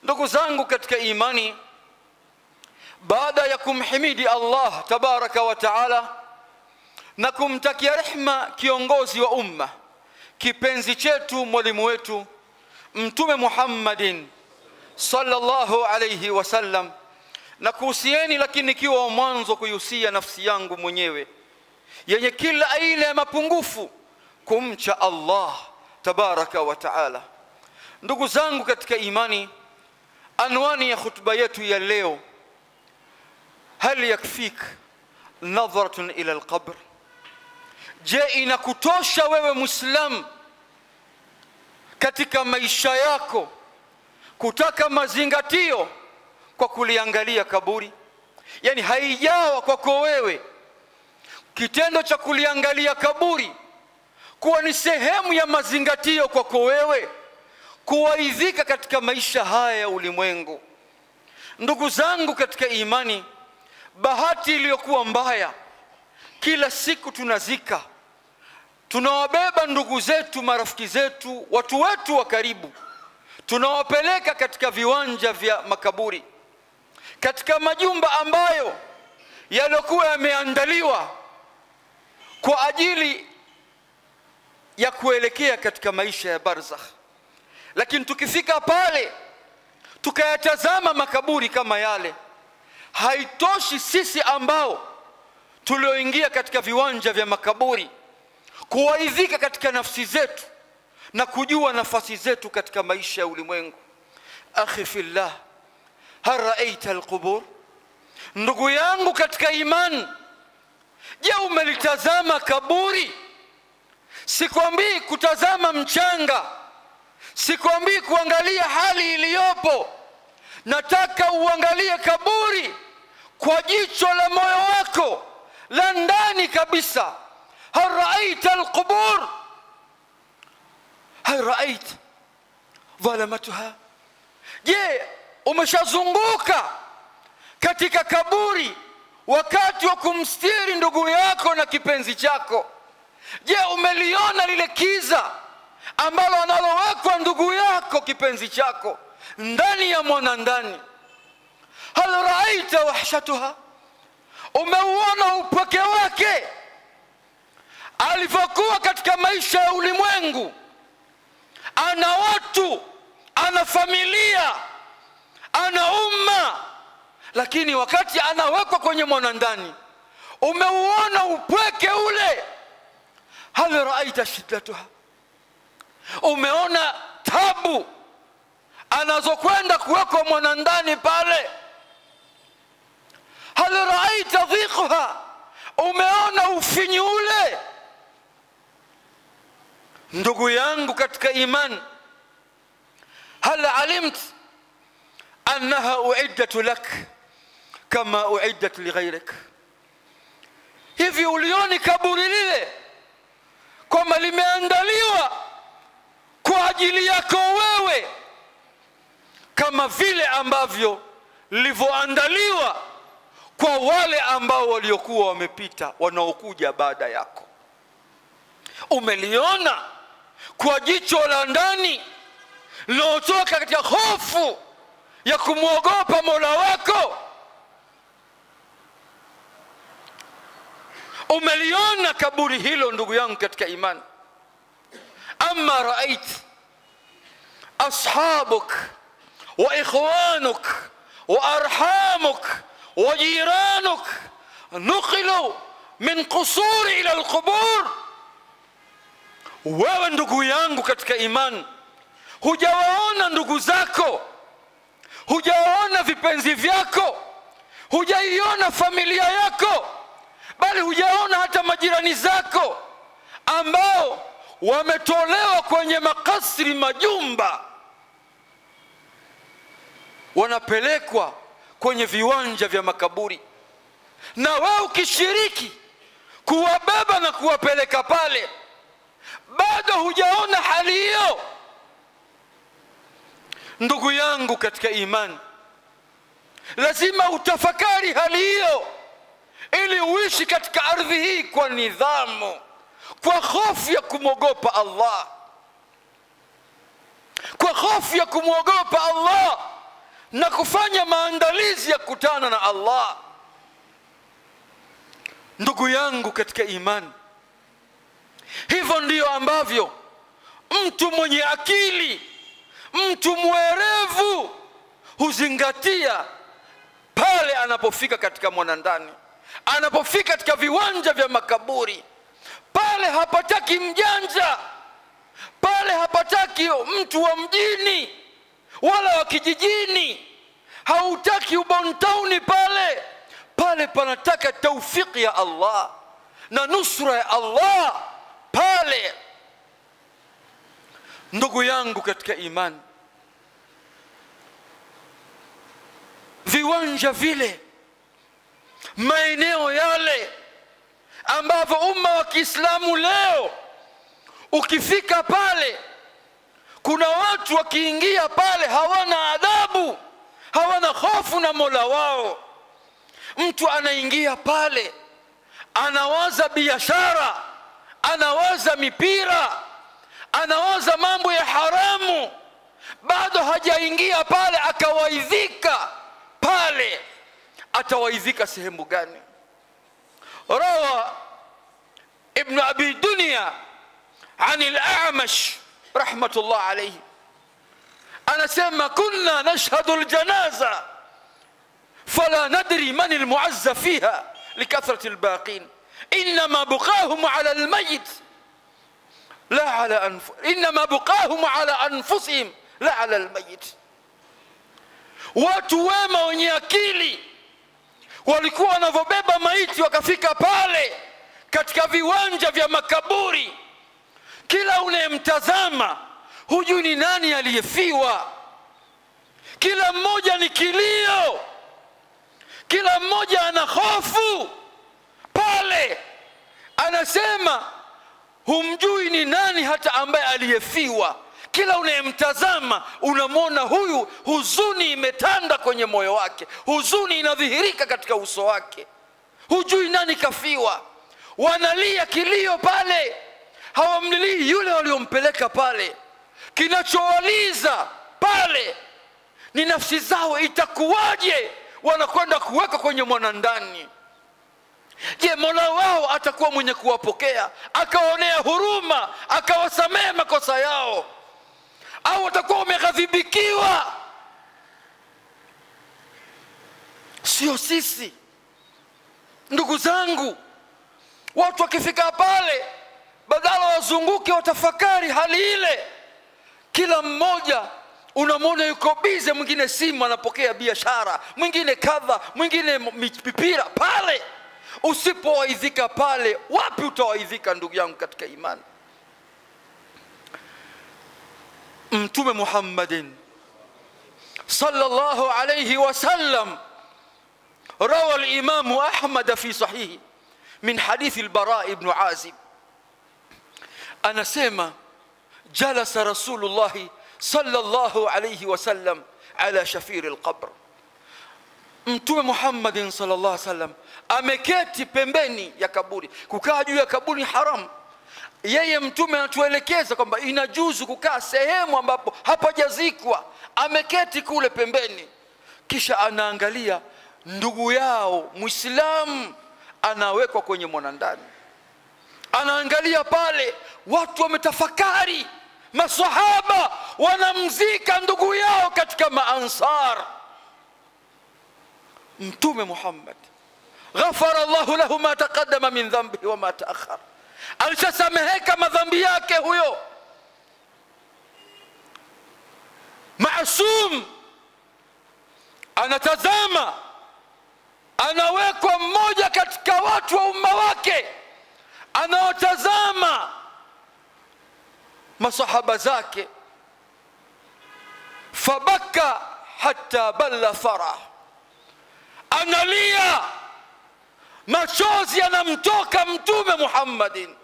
Ndugu zangu katika imani, baada ya kumhimidi Allah tabaraka wa taala na kumtakia rehma kiongozi wa umma, kipenzi chetu, mwalimu wetu Mtume Muhammadin sallallahu alayhi wasallam, na kuhusieni lakini nikiwa mwanzo kuhusia nafsi yangu mwenyewe yenye kila aina ya mapungufu kumcha Allah tabaraka wa taala. Ndugu zangu katika imani, anwani ya khutba yetu ya leo, hal yakfik nadharatun ila alqabr. Je, inakutosha wewe Muislam katika maisha yako kutaka mazingatio kwa kuliangalia kaburi? Yani haijawa kwako wewe kitendo cha kuliangalia kaburi kuwa ni sehemu ya mazingatio kwako wewe kuwaidhika katika maisha haya ya ulimwengu? Ndugu zangu katika imani, bahati iliyokuwa mbaya, kila siku tunazika, tunawabeba ndugu zetu, marafiki zetu, watu wetu wa karibu, tunawapeleka katika viwanja vya makaburi, katika majumba ambayo yalikuwa yameandaliwa kwa ajili ya kuelekea katika maisha ya barzakh. Lakini tukifika pale tukayatazama makaburi kama yale, haitoshi sisi ambao tulioingia katika viwanja vya makaburi kuwaidhika katika nafsi zetu na kujua nafasi zetu katika maisha ya ulimwengu. Akhi fillah, hal ra'aita alqubur? Ndugu yangu katika imani, je, umelitazama kaburi? Sikwambii kutazama mchanga, sikwambii kuangalia hali iliyopo. Nataka uangalie kaburi kwa jicho la moyo wako la ndani kabisa. hal ra'aita alqubur? hal ra'aita dhalamatuha? Je, umeshazunguka katika kaburi wakati wa kumstiri ndugu yako na kipenzi chako? Je, umeliona lile kiza ambalo analowekwa ndugu yako kipenzi chako ndani ya mwanandani? hal ra'aita wahshatuha? Umeuona upweke wake alivyokuwa katika maisha ya ulimwengu? Ana watu, ana familia, ana umma, lakini wakati anawekwa kwenye mwanandani, umeuona upweke ule? hal ra'aita shiddatuha? Umeona tabu anazokwenda kuwekwa mwanandani pale? hal ra'aita dhiqha? Umeona ufinyu ule? Ndugu yangu katika imani, hal alimt annaha uiddat lak kama uiddat lighayrik? Hivi ulioni kaburi lile kwamba limeandaliwa kwa ajili yako wewe kama vile ambavyo lilivyoandaliwa kwa wale ambao waliokuwa wamepita, wanaokuja baada yako? Umeliona kwa jicho la ndani lilotoka katika hofu ya kumwogopa Mola wako? Umeliona kaburi hilo ndugu yangu katika imani? Amma ra'ait ashabuk wa ikhwanuk wa arhamuk wa jiranuk nuqilu min qusuri ila alqubur? Wewe ndugu yangu katika imani, hujawaona ndugu zako, hujawaona vipenzi vyako, hujaiona familia yako, bali hujaona hata majirani zako ambao wametolewa kwenye makasri, majumba, wanapelekwa kwenye viwanja vya makaburi, na wewe ukishiriki kuwabeba na kuwapeleka pale, bado hujaona hali hiyo. Ndugu yangu katika imani, lazima utafakari hali hiyo ili uishi katika ardhi hii kwa nidhamu, kwa hofu ya kumwogopa Allah, kwa hofu ya kumwogopa Allah na kufanya maandalizi ya kukutana na Allah. Ndugu yangu katika imani, hivyo ndiyo ambavyo mtu mwenye akili, mtu mwerevu huzingatia pale anapofika katika mwanandani, anapofika katika viwanja vya makaburi. Pale hapataki mjanja, pale hapataki mtu wa mjini wala wa kijijini, hautaki ubontauni pale. Pale panataka taufiki ya Allah na nusra ya Allah pale. Ndugu yangu katika imani, viwanja vile, maeneo yale ambavyo umma wa Kiislamu leo ukifika pale, kuna watu wakiingia pale hawana adabu, hawana hofu na Mola wao. Mtu anaingia pale anawaza biashara, anawaza mipira, anawaza mambo ya haramu, bado hajaingia pale akawaidhika. Pale atawaidhika sehemu gani? Rawa Ibn Abi Dunya عن الأعمش رحمة الله عليه anasema kunna nashhadu aljanaza fala nadri man almu'azza fiha likathrati albaqin inma buqahum ala almayit la ala inma buqahum ala anfusihim la ala almayit. Watu wema wenye akili walikuwa wanavobeba maiti wakafika pale katika viwanja vya makaburi, kila unayemtazama hujui ni nani aliyefiwa. Kila mmoja ni kilio, kila mmoja ana hofu pale. Anasema humjui ni nani hata ambaye aliyefiwa. Kila unayemtazama unamwona huyu huzuni imetanda kwenye moyo wake, huzuni inadhihirika katika uso wake, hujui nani kafiwa. Wanalia kilio pale, hawamlilii yule waliompeleka pale. Kinachowaliza pale ni nafsi zao, itakuwaje wanakwenda kuweka kwenye mwanandani. Je, Mola wao atakuwa mwenye kuwapokea akaonea huruma akawasamehe makosa yao, au watakuwa wameghadhibikiwa? Sio sisi. Ndugu zangu, watu wakifika pale badala wazunguke watafakari hali ile, kila mmoja unamwona yuko bize, mwingine simu anapokea biashara, mwingine kadha, mwingine mipira pale. Usipowaidhika pale, wapi utawaidhika ndugu yangu katika imani? Mtume Muhammadin sallallahu alayhi wasallam روى الإمام أحمد في صحيح من حديث البراء بن عازب anasema jalasa Rasulullah sallallahu alayhi wasallam ala shafir alqabr. Mtume Muhammadin sallallahu alayhi wasallam ameketi pembeni ya kaburi. Kukaa juu ya kaburi ni haram. Yeye mtume anatuelekeza kwamba inajuzu kukaa sehemu ambapo hapajazikwa. Ameketi kule pembeni, kisha anaangalia ndugu yao Muislamu anawekwa kwenye mwanandani. Anaangalia pale watu wametafakari, masahaba wanamzika ndugu yao katika maansar. Mtume Muhammad ghafara Allahu lahu ma taqaddama min dhanbihi wa ma ta'akhkhar, alishasameheka madhambi yake huyo maasum. Anatazama, anawekwa mmoja katika watu wa umma wake, anaotazama masahaba zake. Fabaka hatta balla farah, analia, machozi yanamtoka Mtume Muhammadin